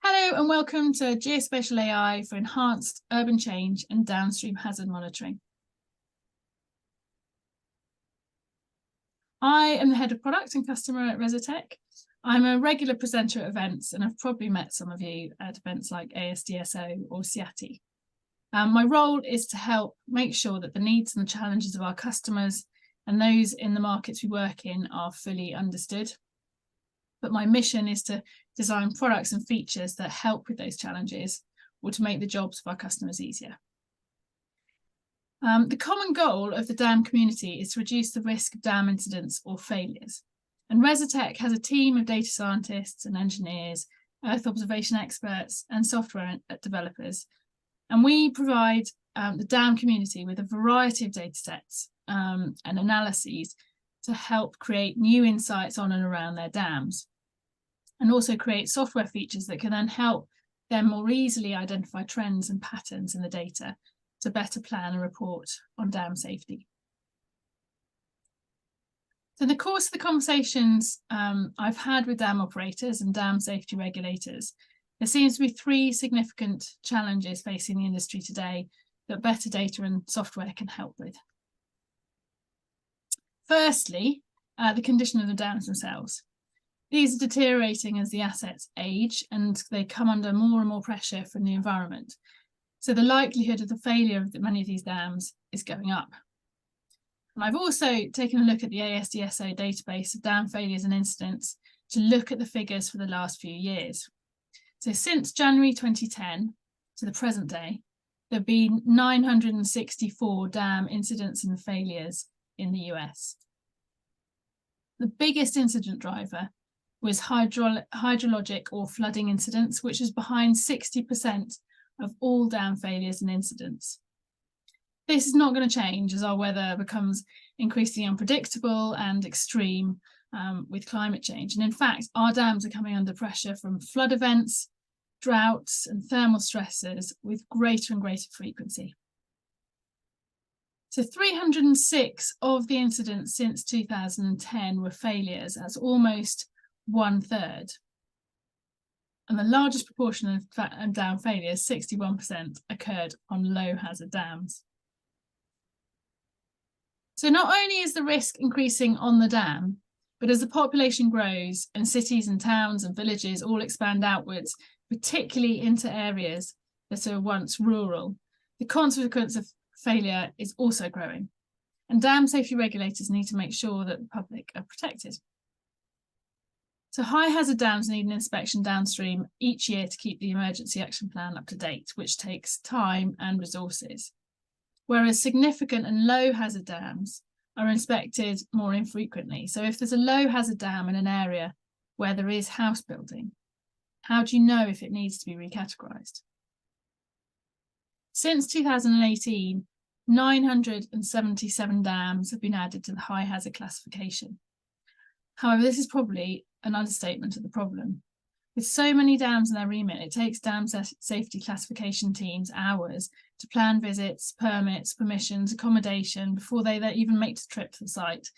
Hello and welcome to Geospatial AI for enhanced urban change and downstream hazard monitoring. I am the head of product and customer at Resitech. I'm a regular presenter at events and I've probably met some of you at events like ASDSO or CIATI. My role is to help make sure that the needs and the challenges of our customers and those in the markets we work in are fully understood. But my mission is to design products and features that help with those challenges or to make the jobs of our customers easier. The common goal of the dam community is to reduce the risk of dam incidents or failures. And Resitech has a team of data scientists and engineers, earth observation experts and software developers. And we provide the dam community with a variety of data sets and analyses to help create new insights on and around their dams, and also create software features that can then help them more easily identify trends and patterns in the data to better plan and report on dam safety. So in the course of the conversations I've had with dam operators and dam safety regulators, there seems to be three significant challenges facing the industry today that better data and software can help with. Firstly, the condition of the dams themselves. These are deteriorating as the assets age and they come under more and more pressure from the environment. So the likelihood of the failure of many of these dams is going up. And I've also taken a look at the ASDSO database of dam failures and incidents to look at the figures for the last few years. So since January 2010 to the present day, there have been 964 dam incidents and failures in the US. The biggest incident driver was hydrologic or flooding incidents, which is behind 60% of all dam failures and incidents. This is not going to change as our weather becomes increasingly unpredictable and extreme with climate change. And in fact, our dams are coming under pressure from flood events, droughts and thermal stresses with greater and greater frequency. So 306 of the incidents since 2010 were failures. That's almost 1/3. And the largest proportion of dam failures, 61%, occurred on low hazard dams. So not only is the risk increasing on the dam, but as the population grows and cities and towns and villages all expand outwards, particularly into areas that are once rural, the consequence of failure is also growing. And dam safety regulators need to make sure that the public are protected. So high hazard dams need an inspection downstream each year to keep the emergency action plan up to date, which takes time and resources. Whereas significant and low hazard dams are inspected more infrequently. So if there's a low hazard dam in an area where there is house building, how do you know if it needs to be recategorized? Since 2018, 977 dams have been added to the high hazard classification. However, this is probably an understatement of the problem. With so many dams in their remit, it takes dam safety classification teams hours to plan visits, permits, permissions, accommodation before they even make the trip to the site,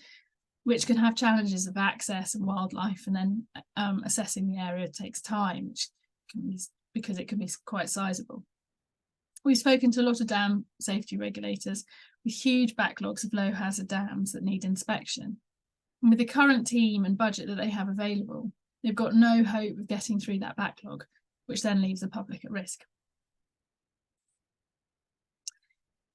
which can have challenges of access and wildlife, and then assessing the area takes time, which can be, because it can be quite sizable. We've spoken to a lot of dam safety regulators with huge backlogs of low hazard dams that need inspection. And with the current team and budget that they have available, they've got no hope of getting through that backlog, which then leaves the public at risk.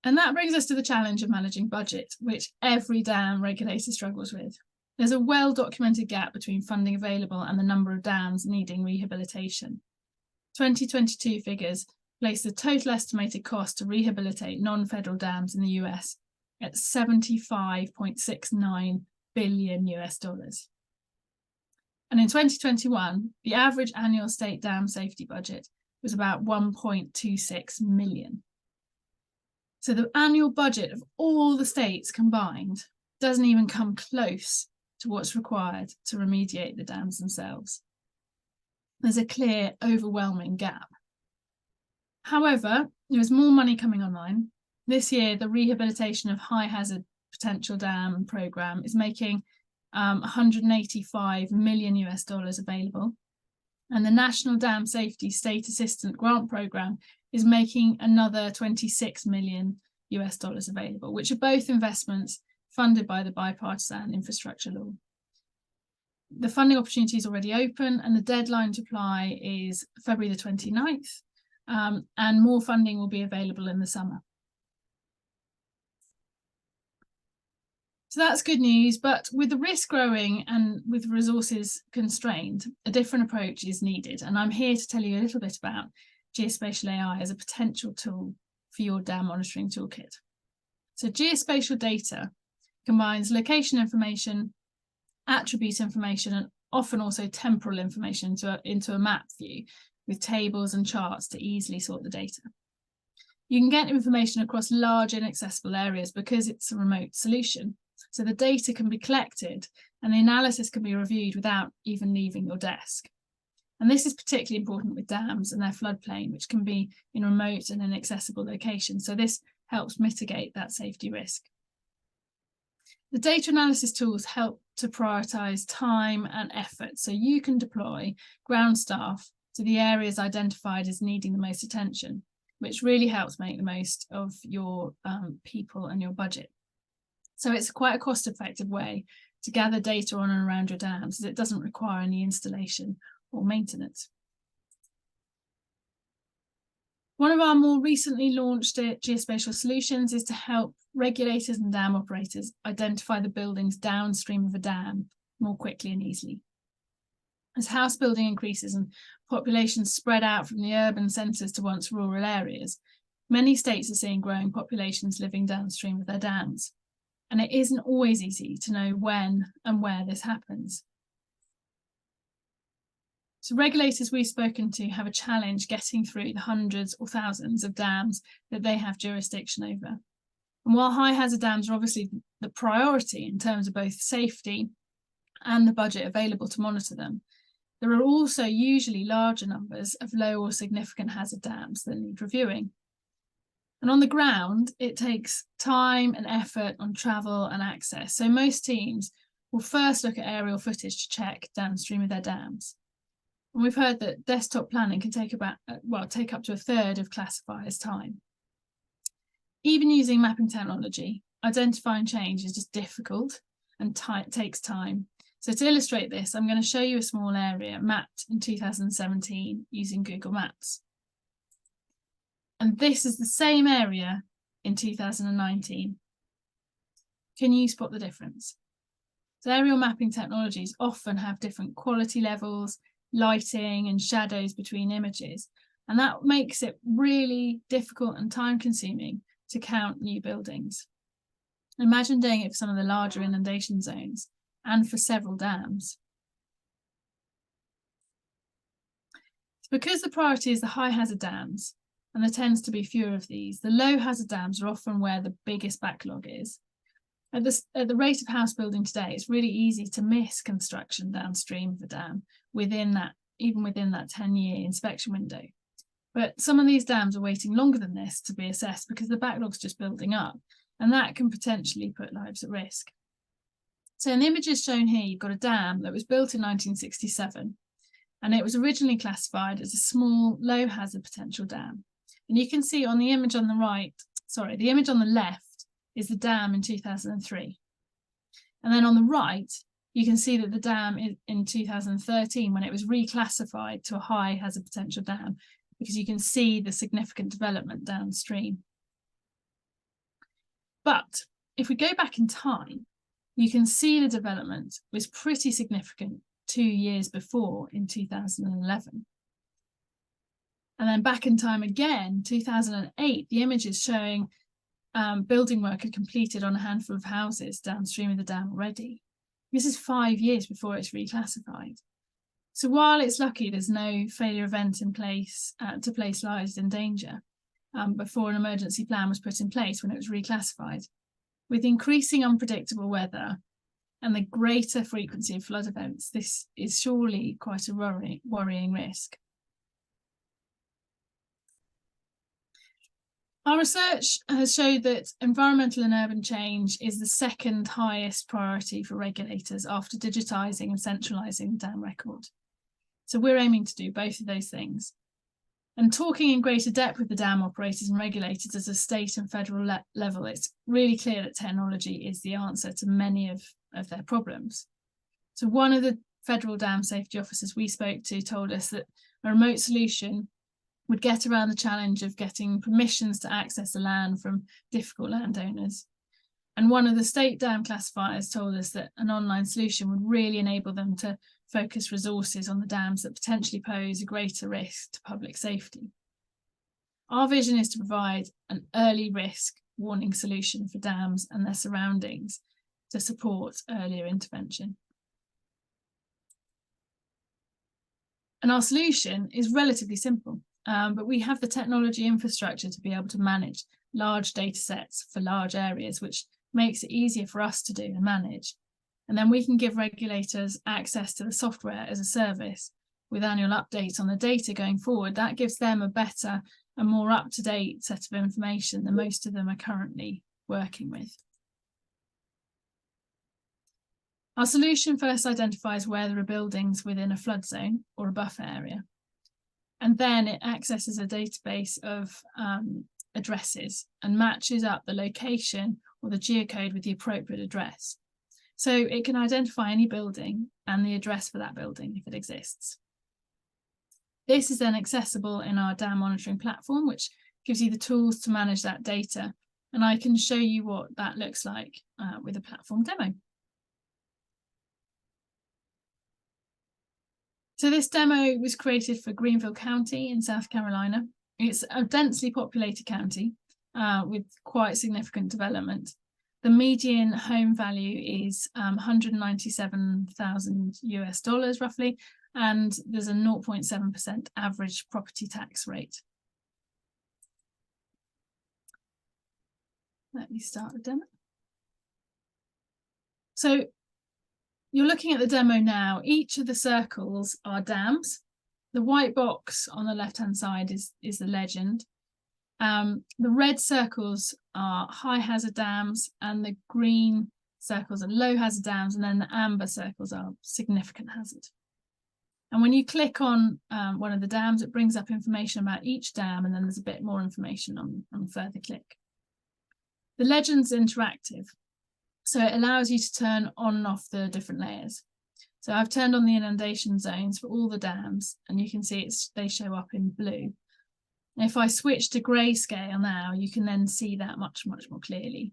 And that brings us to the challenge of managing budget, which every dam regulator struggles with. There's a well-documented gap between funding available and the number of dams needing rehabilitation. 2022 figures place the total estimated cost to rehabilitate non-federal dams in the US at $75.69 billion US. And in 2021, the average annual state dam safety budget was about 1.26 million. So the annual budget of all the states combined doesn't even come close to what's required to remediate the dams themselves. There's a clear, overwhelming gap. However, there is more money coming online. This year, the rehabilitation of high hazard potential dam program is making $185 million US available. And the National Dam Safety State Assistant Grant Programme is making another $26 million available, which are both investments funded by the bipartisan infrastructure law. The funding opportunity is already open, and the deadline to apply is February the 29th, and more funding will be available in the summer. So that's good news, but with the risk growing and with resources constrained, a different approach is needed. And I'm here to tell you a little bit about Geospatial AI as a potential tool for your dam monitoring toolkit. So geospatial data combines location information, attribute information, and often also temporal information into a map view with tables and charts to easily sort the data. You can get information across large inaccessible areas because it's a remote solution. So the data can be collected and the analysis can be reviewed without even leaving your desk. And this is particularly important with dams and their floodplain, which can be in remote and inaccessible locations. So this helps mitigate that safety risk. The data analysis tools help to prioritise time and effort, so you can deploy ground staff to the areas identified as needing the most attention, which really helps make the most of your people and your budget. So it's quite a cost-effective way to gather data on and around your dams, as it doesn't require any installation or maintenance. One of our more recently launched geospatial solutions is to help regulators and dam operators identify the buildings downstream of a dam more quickly and easily. As house building increases and populations spread out from the urban centres to once rural areas, many states are seeing growing populations living downstream of their dams. And it isn't always easy to know when and where this happens. So regulators we've spoken to have a challenge getting through the hundreds or thousands of dams that they have jurisdiction over. And while high hazard dams are obviously the priority in terms of both safety and the budget available to monitor them, there are also usually larger numbers of low or significant hazard dams that need reviewing. And on the ground, it takes time and effort on travel and access. So most teams will first look at aerial footage to check downstream of their dams. And we've heard that desktop planning can take up to a third of classifiers' time. Even using mapping technology, identifying change is just difficult and takes time. So to illustrate this, I'm going to show you a small area mapped in 2017 using Google Maps. And this is the same area in 2019. Can you spot the difference? So aerial mapping technologies often have different quality levels, lighting and shadows between images, and that makes it really difficult and time-consuming to count new buildings. Imagine doing it for some of the larger inundation zones and for several dams. Because the priority is the high hazard dams, and there tends to be fewer of these, the low hazard dams are often where the biggest backlog is. At the rate of house building today, it's really easy to miss construction downstream of the dam even within that 10-year inspection window. But some of these dams are waiting longer than this to be assessed because the backlog's just building up, and that can potentially put lives at risk. So in the images shown here, you've got a dam that was built in 1967, and it was originally classified as a small, low hazard potential dam. And you can see on the image on the image on the left is the dam in 2003. And then on the right, you can see that the dam is in 2013 when it was reclassified to a high hazard potential dam, because you can see the significant development downstream. But if we go back in time, you can see the development was pretty significant 2 years before in 2011. And then back in time again, 2008, the image is showing building work had completed on a handful of houses downstream of the dam already. This is 5 years before it's reclassified. So while it's lucky there's no failure event in place to place lives in danger before an emergency plan was put in place when it was reclassified, with increasing unpredictable weather and the greater frequency of flood events, this is surely quite a worrying risk. Our research has showed that environmental and urban change is the second highest priority for regulators after digitising and centralising the dam record. So we're aiming to do both of those things. And talking in greater depth with the dam operators and regulators at a state and federal level, it's really clear that technology is the answer to many of their problems. So one of the federal dam safety officers we spoke to told us that a remote solution would get around the challenge of getting permissions to access the land from difficult landowners. And one of the state dam classifiers told us that an online solution would really enable them to focus resources on the dams that potentially pose a greater risk to public safety. Our vision is to provide an early risk warning solution for dams and their surroundings to support earlier intervention. And our solution is relatively simple, but we have the technology infrastructure to be able to manage large data sets for large areas, which makes it easier for us to do and manage. And then we can give regulators access to the software as a service with annual updates on the data going forward. That gives them a better and more up-to-date set of information than most of them are currently working with. Our solution first identifies where there are buildings within a flood zone or a buffer area. And then it accesses a database of addresses and matches up the location or the geocode with the appropriate address. So it can identify any building and the address for that building if it exists. This is then accessible in our dam monitoring platform, which gives you the tools to manage that data. And I can show you what that looks like with a platform demo. So this demo was created for Greenville County in South Carolina. It's a densely populated county with quite significant development. The median home value is $197,000 US roughly, and there's a 0.7% average property tax rate. Let me start the demo. So you're looking at the demo now. Each of the circles are dams. The white box on the left-hand side is the legend. The red circles are high hazard dams and the green circles are low hazard dams, and then the amber circles are significant hazard. And when you click on one of the dams, it brings up information about each dam, and then there's a bit more information on further click. The legend's interactive, so it allows you to turn on and off the different layers. So I've turned on the inundation zones for all the dams, and you can see they show up in blue. And if I switch to grayscale now, you can then see that much more clearly.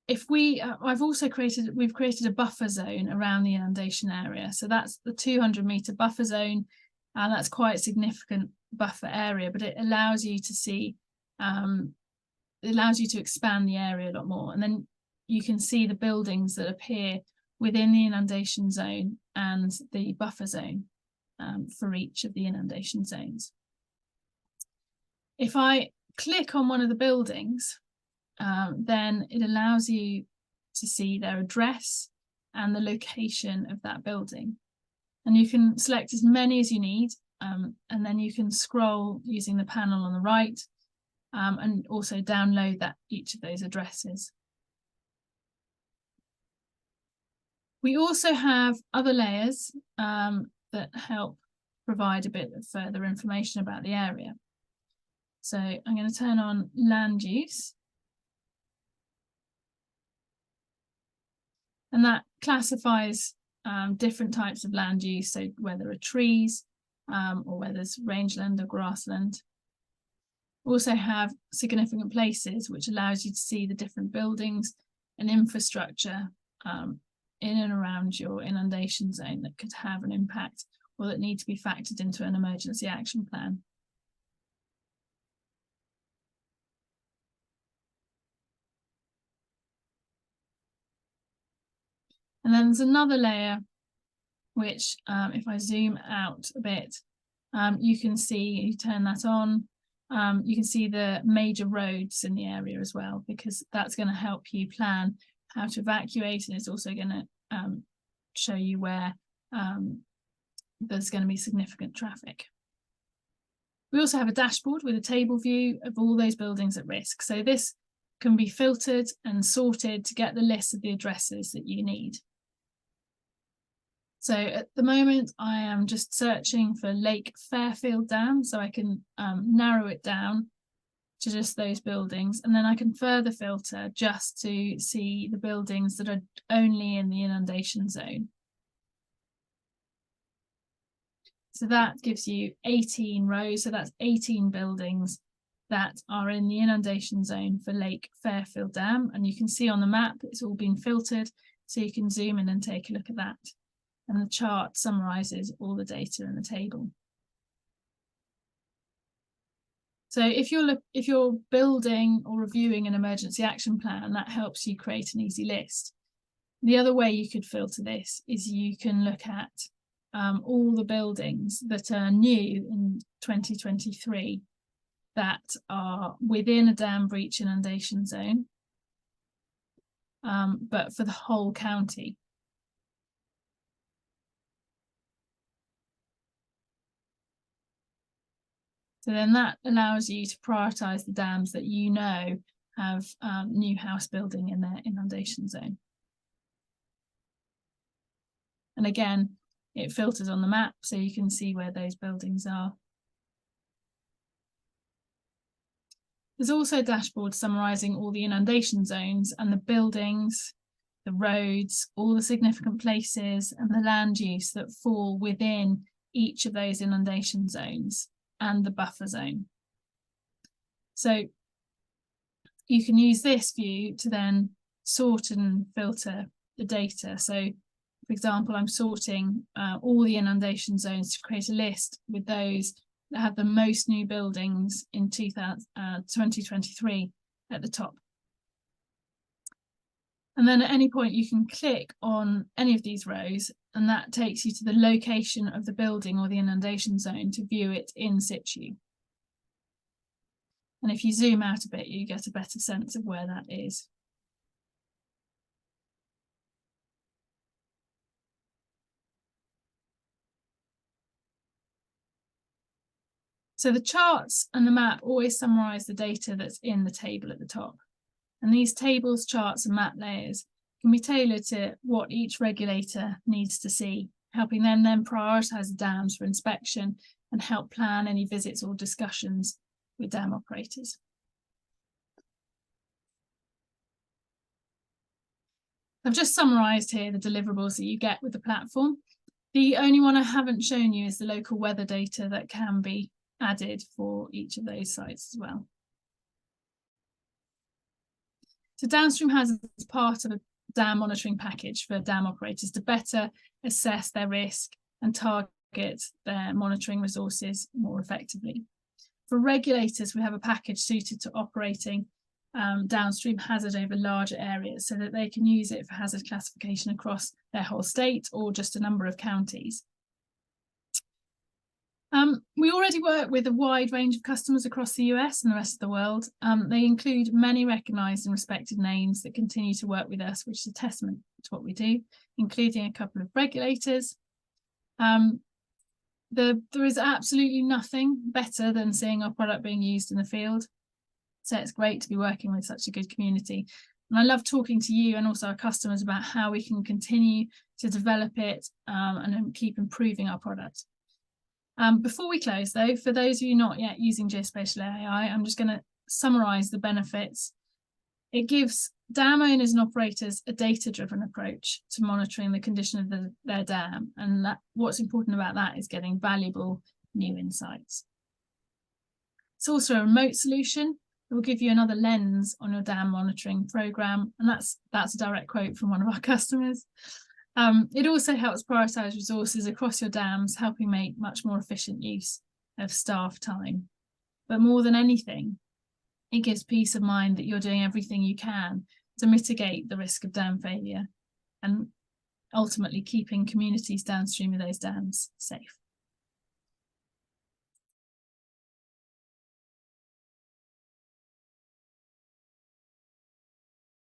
We've created a buffer zone around the inundation area. So that's the 200-meter buffer zone, and that's quite a significant buffer area, but it allows you to see, it allows you to expand the area a lot more. And then you can see the buildings that appear within the inundation zone and the buffer zone for each of the inundation zones. If I click on one of the buildings, then it allows you to see their address and the location of that building. And you can select as many as you need, and then you can scroll using the panel on the right, and also download each of those addresses. We also have other layers that help provide a bit of further information about the area. So I'm going to turn on land use. And that classifies different types of land use, so where there are trees or where there's rangeland or grassland. We also have significant places, which allows you to see the different buildings and infrastructure in and around your inundation zone that could have an impact or that need to be factored into an emergency action plan. And then there's another layer, which if I zoom out a bit, you can see, you turn that on, you can see the major roads in the area as well, because that's going to help you plan how to evacuate, and it's also going to show you where there's going to be significant traffic. We also have a dashboard with a table view of all those buildings at risk. So this can be filtered and sorted to get the list of the addresses that you need. So at the moment, I am just searching for Lake Fairfield Dam, so I can narrow it down to just those buildings, and then I can further filter just to see the buildings that are only in the inundation zone. So that gives you 18 rows, so that's 18 buildings that are in the inundation zone for Lake Fairfield Dam, and you can see on the map it's all been filtered, so you can zoom in and take a look at that. And the chart summarises all the data in the table. So if you're building or reviewing an emergency action plan, that helps you create an easy list. The other way you could filter this is you can look at all the buildings that are new in 2023 that are within a dam breach inundation zone, but for the whole county. So then that allows you to prioritise the dams that you know have new house building in their inundation zone. And again, it filters on the map so you can see where those buildings are. There's also a dashboard summarising all the inundation zones and the buildings, the roads, all the significant places and the land use that fall within each of those inundation zones and the buffer zone. So you can use this view to then sort and filter the data. So for example, I'm sorting all the inundation zones to create a list with those that have the most new buildings in 2023 at the top. And then at any point you can click on any of these rows and that takes you to the location of the building or the inundation zone to view it in situ. And if you zoom out a bit, you get a better sense of where that is. So the charts and the map always summarise the data that's in the table at the top. And these tables, charts and map layers can be tailored to what each regulator needs to see, helping them then prioritise dams for inspection and help plan any visits or discussions with dam operators. I've just summarised here the deliverables that you get with the platform. The only one I haven't shown you is the local weather data that can be added for each of those sites as well. So Downstream has as part of a dam monitoring package for dam operators to better assess their risk and target their monitoring resources more effectively. For regulators, we have a package suited to operating downstream hazard over larger areas so that they can use it for hazard classification across their whole state or just a number of counties. We already work with a wide range of customers across the US and the rest of the world. They include many recognised and respected names that continue to work with us, which is a testament to what we do, including a couple of regulators. There is absolutely nothing better than seeing our product being used in the field. So it's great to be working with such a good community. And I love talking to you and also our customers about how we can continue to develop it and keep improving our product. Before we close though, for those of you not yet using Geospatial AI, I'm just going to summarise the benefits. It gives dam owners and operators a data-driven approach to monitoring the condition of their dam. And what's important about that is getting valuable new insights. It's also a remote solution that will give you another lens on your dam monitoring programme. And that's a direct quote from one of our customers. It also helps prioritise resources across your dams, helping make much more efficient use of staff time. But more than anything, it gives peace of mind that you're doing everything you can to mitigate the risk of dam failure and ultimately keeping communities downstream of those dams safe.